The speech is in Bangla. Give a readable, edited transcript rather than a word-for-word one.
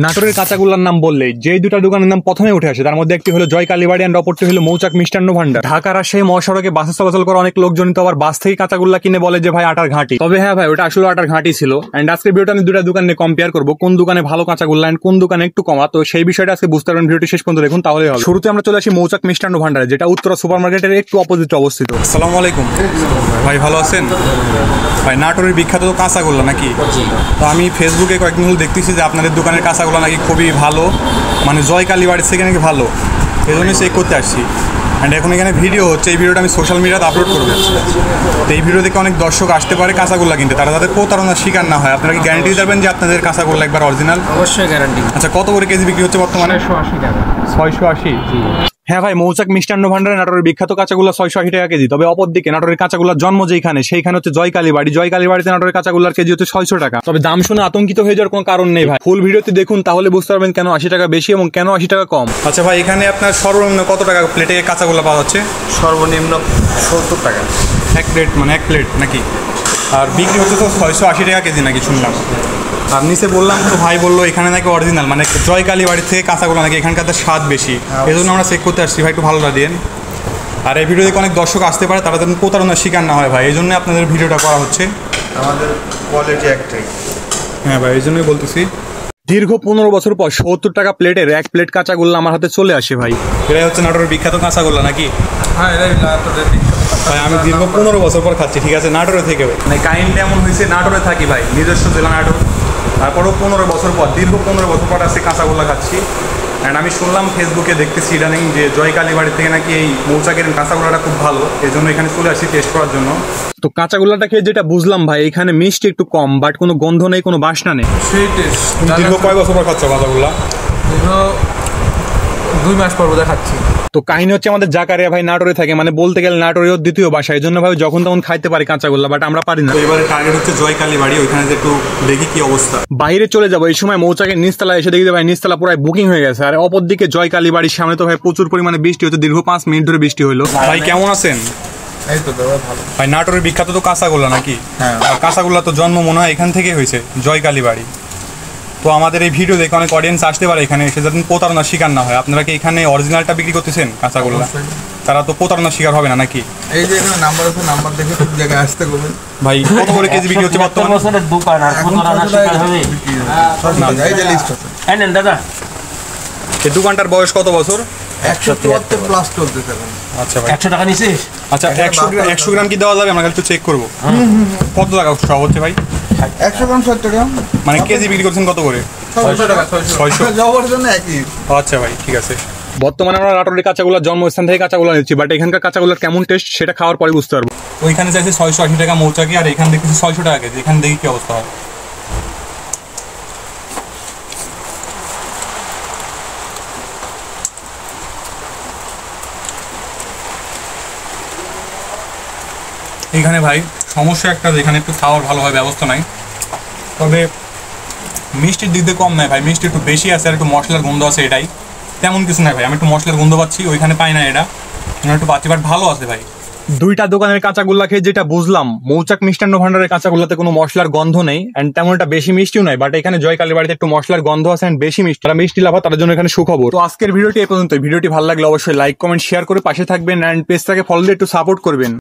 নাটোরের কাঁচাগোল্লার নাম বললেই যে দুটা দোকানের নাম প্রথমে উঠে আসে, তার মধ্যে একটি হলো জয় কালীবাড়ি আর অপরটি হলো মৌচাক মিষ্টান্ন ভান্ডার। ঢাকা রাজশাহী মহাসড়কে বাসে চলাচল করা অনেক লোকজন তো আবার বাস থেকে কাঁচাগোল্লা কিনে বলে যে ভাই আটার ঘাঁটি। তবে হ্যাঁ ভাই, ওটা আসলে আটার ঘাঁটি ছিল। এন্ড আজকে ভিডিওটা আমি দুটা দোকানে কম্পেয়ার করবো, কোন দোকানে ভালো কাঁচাগোল্লা এন্ড কোন দোকানে একটু কমা। তো সেই বিষয়টা আজকে বুঝতে পারবেন, ভিডিওটি শেষ পর্যন্ত দেখুন তাহলে হবে। শুরুতে আমরা চলে আসি মৌচাক মিষ্টান্ন ভান্ডারে, যেটা উত্তরা সুপার মার্কেটের একটু অপোজিটে অবস্থিত। আসসালামু আলাইকুম ভাই, ভালো আছেন ভাই? নাটোরের বিখ্যাত তো কাঁচাগোল্লা নাকি? তো আমি ফেসবুকে কয়েকদিন হলো দেখতেছি যে আপনাদের দোকানের কাঁচাগোল্লা নাকি খুবই ভালো, মানে জয় কালীবাড়ির থেকে নাকি ভালো। এই জন্য চেক করতে আসছি। অ্যান্ড এখন এখানে ভিডিও হচ্ছে, এই ভিডিওটা আমি সোশ্যাল মিডিয়াতে আপলোড করবো। তো এই ভিডিও দেখে অনেক দর্শক আসতে পারে কাঁচাগোল্লা কিনতে, তারা তাদের প্রতারণার শিকার না হয়। আপনারা কি গ্যারান্টি দেবেন যে আপনাদের কাঁচাগোল্লা একবার অরিজিনাল? অবশ্যই গ্যারান্টি। আচ্ছা, কত করে কেজি বিক্রি হচ্ছে বর্তমানে? 680 টাকা। 680? হ্যাঁ ভাই, মৌচাক মিষ্টান্ন ভান্ডারে নাটোরের বিখ্যাত কাঁচাগোল্লা 680 টাকা কেজি। তবে অপরদিকে নাটোরের কাঁচাগোল্লার জন্ম যেখানে, সেইখানে হচ্ছে জয় কালীবাড়ি। জয় কালীবাড়িতে নাটোরের কাঁচাগোল্লার কেজি হচ্ছে 600 টাকা। তবে দাম শুনে আতঙ্কিত হয়ে যাওয়ার কোনো কারণ নেই ভাই, ফুল ভিডিওতে দেখুন তাহলে বুঝতে পারবেন কেন 80 টাকা বেশি এবং কেন 80 টাকা কম। আচ্ছা ভাই, এখানে আপনার সর্বনিম্ন কত টাকা প্লেটে কাঁচাগোল্লা পাওয়া যাচ্ছে? সর্বনিম্ন 70 টাকা এক প্লেট, মানে এক প্লেট নাকি? আর বিক্রি হচ্ছে তো 680 টাকা কেজি নাকি শুনলাম। আর নিচে বললাম তো, ভাই বললো এখানে নাকি অরিজিনাল, মানে জয় কালীবাড়ির থেকে কাঁচাগোল্লা নাকি এখানকার স্বাদ বেশি। এই জন্য আমরা চেক করতে আসছি ভাই, একটু ভালোটা দিন। আর এই ভিডিও দেখে অনেক দর্শক আসতে পারে, তারা যেন প্রতারণার শিকার না হয় ভাই, এই জন্য আপনাদের ভিডিওটা করা হচ্ছে। আমাদের কোয়ালিটি একটাই। হ্যাঁ ভাই, এই জন্যই বলতেছি। দীর্ঘ 15 বছর পর 70 টাকা প্লেটের এক প্লেট কাঁচাগোল্লা আমার হাতে চলে আসে ভাই। এটাই হচ্ছে নাটোরের বিখ্যাত কাঁচাগোল্লা নাকি? হ্যাঁ, এটাই নাটোরের বিখ্যাত ভাই। আমি দীর্ঘ 15 বছর পর খাচ্ছি, ঠিক আছে, নাটোরে থেকে। মানে কাহিনীটা এমন হয়েছে, নাটোরে থাকি ভাই, নিজস্ব জেলা নাটোর। তারপরেও 15 বছর পর, দীর্ঘ 15 বছর পর আজকে কাঁচাগোল্লা খাচ্ছি। অ্যান্ড আমি শুনলাম ফেসবুকে দেখতেছি ইদানিং যে জয় কালীবাড়ি থেকে নাকি এই মৌচাকের কাঁচাগোল্লাটা খুব ভালো, এই জন্য এখানে চলে আসছি টেস্ট করার জন্য। তো কাঁচাগোল্লাটা খেয়ে যেটা বুঝলাম ভাই, এখানে মিষ্টি একটু কম, বাট কোনো গন্ধ নেই, কোনো বাসনা নেই। সেই টেস্ট। দীর্ঘ কয় বছর পর খাচ্ছ কাঁচাগোল্লা? দীর্ঘ 2 মাস পর বোধহয় খাচ্ছি। তো কাহিনী হচ্ছে, আমাদের জাকারিয়া ভাই নাটোরে থাকে, মানে বলতে গেলে নাটোরের দ্বিতীয় বাসা। এই জন্য ভাই যখন তখন খাইতে পারি কাঁচাগোল্লা, বাট আমরা পারি না। এবারে টার্গেট হচ্ছে জয় কালীবাড়ি, ওইখানে যে একটু দেখি কি অবস্থা। বাইরে চলে যাবো, এই সময় মৌচাকের নিচতলা এসে দেখি ভাই নিচতলা পুরো বুকিং হয়ে গেছে। আর অপরদিকে জয় কালীবাড়ির সামনে তো ভাই প্রচুর পরিমাণে বৃষ্টি হচ্ছে, দীর্ঘ 5 মিনিট ধরে বৃষ্টি হলো। ভাই কেমন আছেন? এই তো দাদা ভালো। ভাই নাটোরের বিখ্যাত তো কাঁচাগোল্লা নাকি? হ্যাঁ। আর কাঁচাগোল্লা তো জন্ম মনে হয় এখান থেকে হয়েছে, জয় কালীবাড়ি। তো আমাদের এই ভিডিও দেখে অনেক অডিয়েন্স আসতে পারে এখানে, এসে যাতে প্রতারণার শিকার না হয়। আপনারা কি এখানে অরিজিনালটা বিক্রি করতেছেন কাঁচাগোল্লা? তারা তো প্রতারণার শিকার হবে না নাকি? এই যে এখানে নাম্বার আছে, নাম্বার দেখে সব জায়গায় আসতে করবেন ভাই। কত করে কেজি বিক্রি হচ্ছে বর্তমানে? বছরের দোকান আর প্রতারণার শিকার হবে এই যে লিস্ট আছে। এই নেন দাদা। এই দোকানটার বয়স কত বছর? 174 প্লাস চলতেছে এখন। আচ্ছা ভাই। 100 টাকা নিছিস? আচ্ছা, 100 গ্রাম কি দেওয়া যাবে? আমরা একটু চেক করবো। কত টাকা সব হচ্ছে ভাই? 100 গ্রাম 70 টাকা। মানে কেজি বিক্রি করছেন কত করে? 600 টাকা। 600। জবর জন্য একই। আচ্ছা ভাই, ঠিক আছে। বর্তমানে আমরা নাটোরের কাঁচাগোল্লার জন্মস্থান থেকে কাঁচাগোল্লা নিচ্ছি, বাট এখানকার কাঁচাগোল্লার কেমন টেস্ট সেটা খাওয়ার পরে বুঝতে পারবো। ওইখানে চাইছে 680 টাকা মৌচাকি, আর এখানে দেখতেছি 600 টাকা কেজি। এখানে দেখি কি অবস্থা হয়। এখানে ভাই সমস্যা একটা, যেখানে একটু খাওয়ার ভালোভাবে ব্যবস্থা নাই। তবে মিষ্টির দিক দিয়ে কম নাই ভাই, মিষ্টি একটু বেশি আছে আর একটু মশলার গন্ধ আছে, এটাই। তেমন কিছু নাই ভাই, আমি একটু মশলার গন্ধ পাচ্ছি, ওইখানে পাই না, এটা একটু পাচ্ছি, বাট ভালো আছে ভাই। দুইটা দোকানের কাঁচাগোল্লা খেয়ে যেটা বুঝলাম, মৌচাক মিষ্টান্ন ভান্ডারের কাঁচাগোল্লাতে কোনো মশলার গন্ধ নেই, এন্ড তেমন একটা বেশি মিষ্টিও নাই। বাট এখানে জয় কালীবাড়িতে একটু মশলার গন্ধ আছে এন্ড বেশি মিষ্টি। তারা মিষ্টি লাভা, তার জন্য এখানে সুখবর। তো আজকের ভিডিওটি এই পর্যন্ত। ভিডিওটি ভালো লাগলে অবশ্যই লাইক কমেন্ট শেয়ার করে পাশে থাকবেন, এন্ড পেজটাকে ফলো দিয়ে একটু সাপোর্ট করবেন।